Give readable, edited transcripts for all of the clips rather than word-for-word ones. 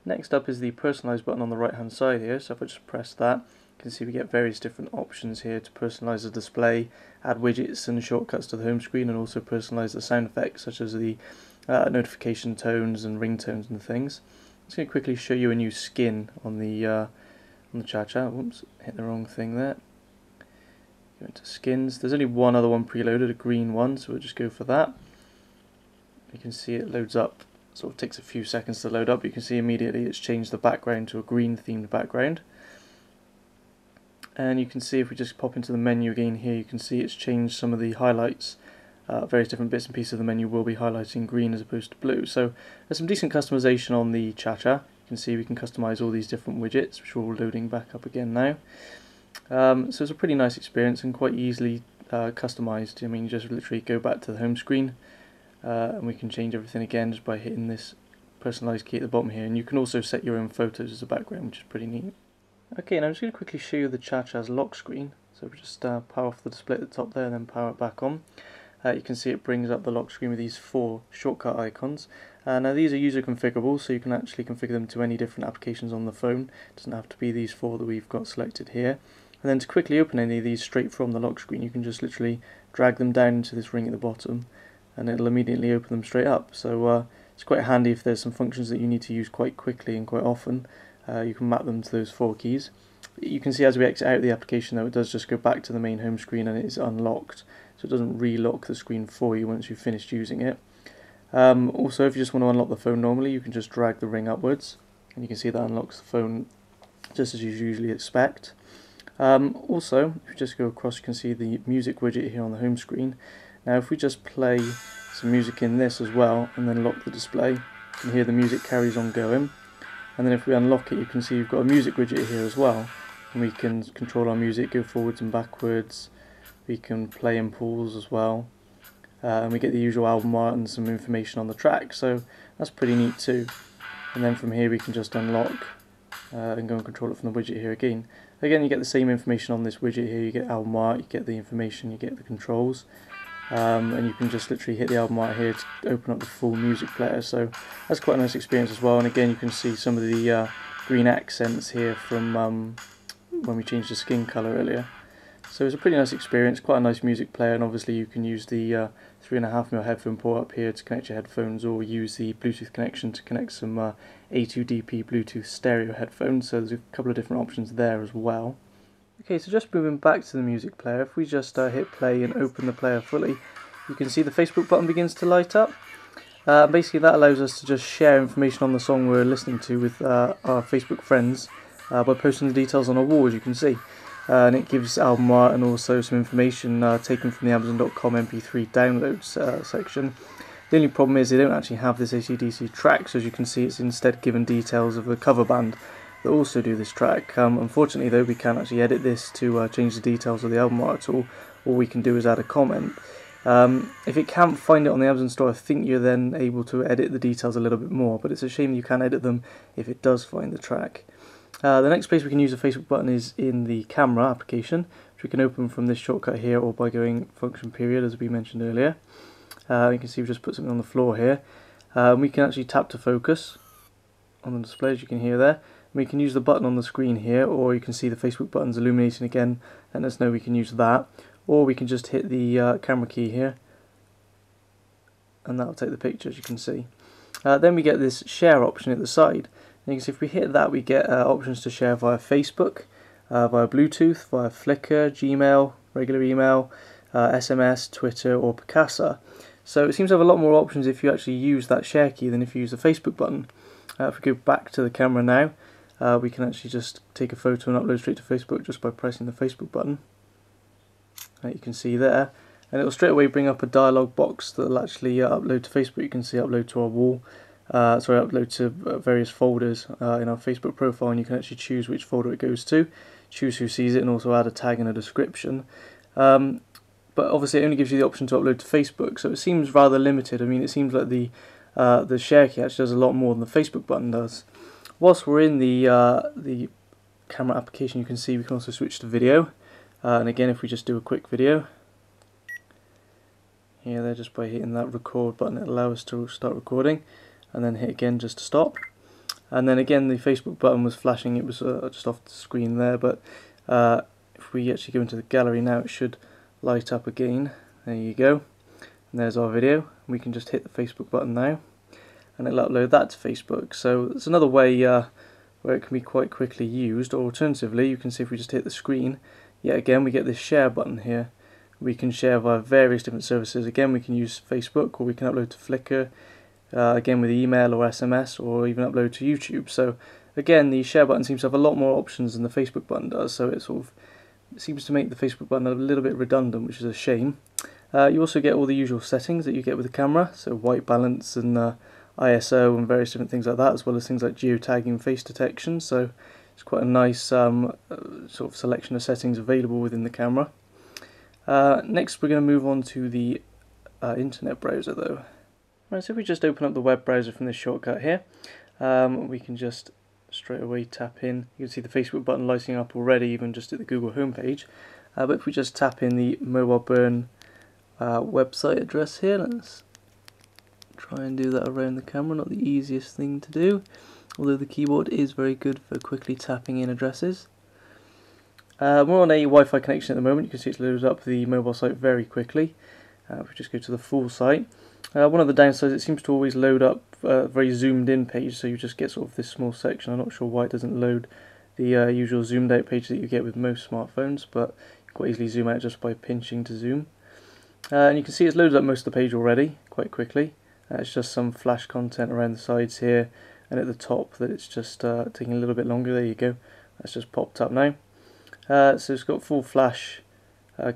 Next up is the personalize button on the right hand side here, so if I just press that, you can see we get various different options here to personalize the display, add widgets and shortcuts to the home screen, and also personalize the sound effects such as the notification tones and ringtones and things. I'm just going to quickly show you a new skin on the ChaCha. Whoops, hit the wrong thing there. Go into skins. There's only one other one preloaded, a green one, so we'll just go for that. You can see it loads up, sort of takes a few seconds to load up. You can see immediately it's changed the background to a green themed background. And you can see if we just pop into the menu again here, you can see it's changed some of the highlights. Various different bits and pieces of the menu will be highlighting green as opposed to blue. So there's some decent customization on the ChaCha. You can see we can customize all these different widgets, which are all loading back up again now. So it's a pretty nice experience and quite easily customized. I mean, you just literally go back to the home screen and we can change everything again just by hitting this personalized key at the bottom here. And you can also set your own photos as a background, which is pretty neat. Okay, and I'm just going to quickly show you the ChaCha's lock screen. So we just power off the display at the top there and then power it back on. You can see it brings up the lock screen with these 4 shortcut icons. Now these are user configurable, so you can actually configure them to any different applications on the phone. It doesn't have to be these 4 that we've got selected here. And then to quickly open any of these straight from the lock screen, you can just literally drag them down into this ring at the bottom and it'll immediately open them straight up. So it's quite handy if there's some functions that you need to use quite quickly and quite often. You can map them to those 4 keys. You can see as we exit out the application though, it does just go back to the main home screen and it is unlocked. So it doesn't relock the screen for you once you've finished using it. Also, if you just want to unlock the phone normally, you can just drag the ring upwards and you can see that unlocks the phone just as you usually expect. Also, if you just go across, you can see the music widget here on the home screen. Now if we just play some music in this as well and then lock the display, you can hear the music carries on going. And then if we unlock it, you can see you've got a music widget here as well, and we can control our music, go forwards and backwards. We can play in pause as well, and we get the usual album art and some information on the track, so that's pretty neat too. And then from here we can just unlock and go and control it from the widget here again. Again, you get the same information on this widget here. You get album art, you get the information, you get the controls. And you can just literally hit the album art here to open up the full music player, so that's quite a nice experience as well. And again, you can see some of the green accents here from when we changed the skin colour earlier. So it's a pretty nice experience, quite a nice music player, and obviously you can use the 3.5mm headphone port up here to connect your headphones, or use the Bluetooth connection to connect some A2DP Bluetooth stereo headphones, so there's a couple of different options there as well. Okay, so just moving back to the music player, if we just hit play and open the player fully, you can see the Facebook button begins to light up. Basically that allows us to just share information on the song we're listening to with our Facebook friends by posting the details on a wall, as you can see. And it gives album art and also some information taken from the Amazon.com MP3 downloads section. The only problem is they don't actually have this AC/DC track, so as you can see it's instead given details of the cover band that also do this track. Unfortunately though, we can't actually edit this to change the details of the album art at all. All we can do is add a comment. If it can't find it on the Amazon store, I think you're then able to edit the details a little bit more, but it's a shame you can't edit them if it does find the track. The next place we can use the Facebook button is in the camera application, which we can open from this shortcut here or by going function period, as we mentioned earlier. You can see we've just put something on the floor here. We can actually tap to focus on the display, as you can hear there. We can use the button on the screen here, or you can see the Facebook buttons illuminating again, letting us know we can use that. Or we can just hit the camera key here, and that'll take the picture, as you can see. Then we get this share option at the side. And you can see if we hit that, we get options to share via Facebook, via Bluetooth, via Flickr, Gmail, regular email, SMS, Twitter, or Picasa. So it seems to have a lot more options if you actually use that share key than if you use the Facebook button. If we go back to the camera now, we can actually just take a photo and upload straight to Facebook just by pressing the Facebook button. You can see there, and it will straight away bring up a dialog box that will actually upload to Facebook. You can see upload to our wall, upload to various folders in our Facebook profile, and you can actually choose which folder it goes to, choose who sees it, and also add a tag and a description. But obviously it only gives you the option to upload to Facebook, so it seems rather limited. I mean, it seems like the share key actually does a lot more than the Facebook button does. Whilst we're in the camera application, you can see we can also switch to video. And again, if we just do a quick video, here there, just by hitting that record button, it allows us to start recording, and then hit again just to stop. And then again, the Facebook button was flashing, it was just off the screen there, but if we actually go into the gallery now, it should light up again. There you go. And there's our video. We can just hit the Facebook button now, and it'll upload that to Facebook. So it's another way where it can be quite quickly used. Or alternatively, you can see if we just hit the screen, yet again we get this share button here. We can share via various different services. Again, we can use Facebook, or we can upload to Flickr, again with email or SMS, or even upload to YouTube. So again, the share button seems to have a lot more options than the Facebook button does, so it seems to make the Facebook button a little bit redundant, which is a shame. You also get all the usual settings that you get with the camera, so white balance and ISO and various different things like that, as well as things like geotagging, face detection. So it's quite a nice sort of selection of settings available within the camera. Next we're going to move on to the internet browser though. Right, so if we just open up the web browser from this shortcut here, we can just straight away tap in. You can see the Facebook button lighting up already, even just at the Google homepage. But if we just tap in the Mobile Burn website address here, let's try and do that around the camera. Not the easiest thing to do, although the keyboard is very good for quickly tapping in addresses. We're on a Wi-Fi connection at the moment. You can see it's loaded up the mobile site very quickly. If we just go to the full site, one of the downsides, it seems to always load up a very zoomed in page, so you just get sort of this small section. I'm not sure why it doesn't load the usual zoomed out page that you get with most smartphones, but you can quite easily zoom out just by pinching to zoom. And you can see it's loaded up most of the page already quite quickly. It's just some flash content around the sides here, and at the top that it's just taking a little bit longer. There you go, that's just popped up now. So it's got full flash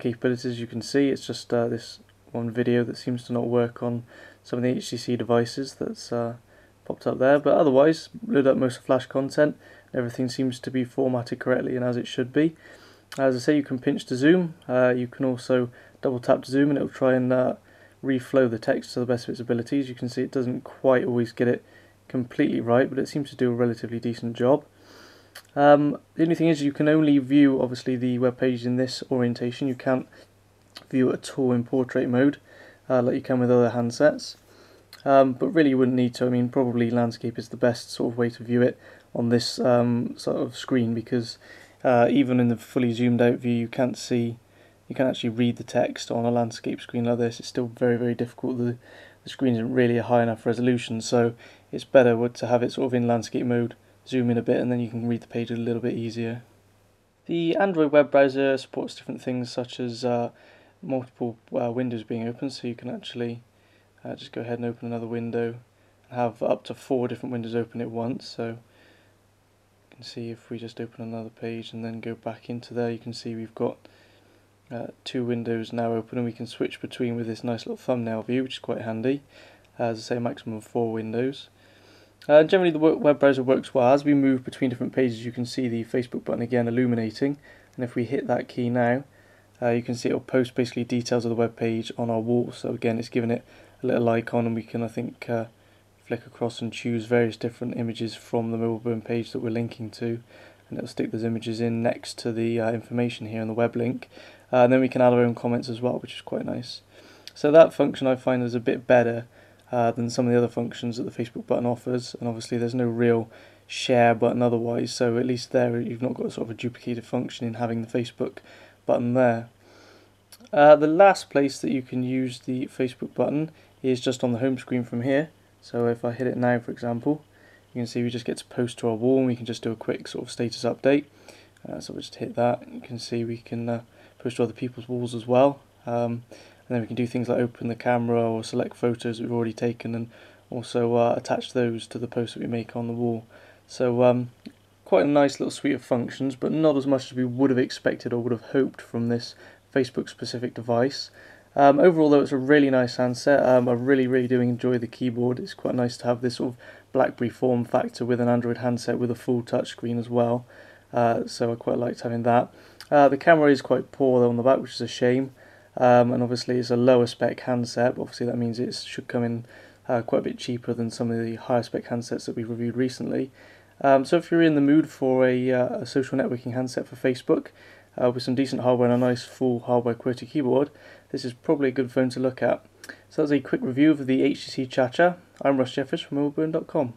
capabilities. You can see it's just this one video that seems to not work on some of the HTC devices that's popped up there, but otherwise load up most of flash content. Everything seems to be formatted correctly and as it should be. As I say, you can pinch to zoom. You can also double tap to zoom, and it'll try and reflow the text to the best of its abilities. You can see it doesn't quite always get it completely right, but it seems to do a relatively decent job. The only thing is, you can only view obviously the web page in this orientation. You can't view it at all in portrait mode like you can with other handsets, but really you wouldn't need to. I mean, probably landscape is the best sort of way to view it on this sort of screen, because even in the fully zoomed out view you can't actually read the text on a landscape screen like this. It's still very, very difficult. The screen isn't really a high enough resolution, so it's better to have it sort of in landscape mode, zoom in a bit, and then you can read the page a little bit easier. The Android web browser supports different things such as multiple windows being open, so you can actually just go ahead and open another window and have up to 4 different windows open at once. So you can see if we just open another page and then go back into there, you can see we've got 2 windows now open, and we can switch between with this nice little thumbnail view, which is quite handy. As I say, a maximum of 4 windows. Generally the web browser works well. As we move between different pages, you can see the Facebook button again illuminating, and if we hit that key now, you can see it will post basically details of the web page on our wall. So again, it's given it a little icon, and we can, I think, flick across and choose various different images from the mobile burn page that we're linking to, and it'll stick those images in next to the information here in the web link. And then we can add our own comments as well, which is quite nice. So that function I find is a bit better than some of the other functions that the Facebook button offers, and obviously there's no real share button otherwise, so at least there you've not got sort of a duplicated function in having the Facebook button there. The last place that you can use the Facebook button is just on the home screen from here. So if I hit it now, for example, you can see we just get to post to our wall, and we can just do a quick sort of status update. So we'll just hit that, you can see we can post to other people's walls as well. And then we can do things like open the camera or select photos we've already taken, and also attach those to the post that we make on the wall. So quite a nice little suite of functions, but not as much as we would have expected or would have hoped from this Facebook specific device. Overall though, it's a really nice handset. I really do enjoy the keyboard. It's quite nice to have this sort of BlackBerry form factor with an Android handset with a full touchscreen as well. So I quite liked having that. The camera is quite poor though on the back, which is a shame. And obviously it's a lower spec handset, but obviously that means it should come in quite a bit cheaper than some of the higher spec handsets that we've reviewed recently. So if you're in the mood for a social networking handset for Facebook with some decent hardware and a nice full hardware QWERTY keyboard, this is probably a good phone to look at. So that's a quick review of the HTC ChaCha. I'm Russ Jeffers from mobileburn.com.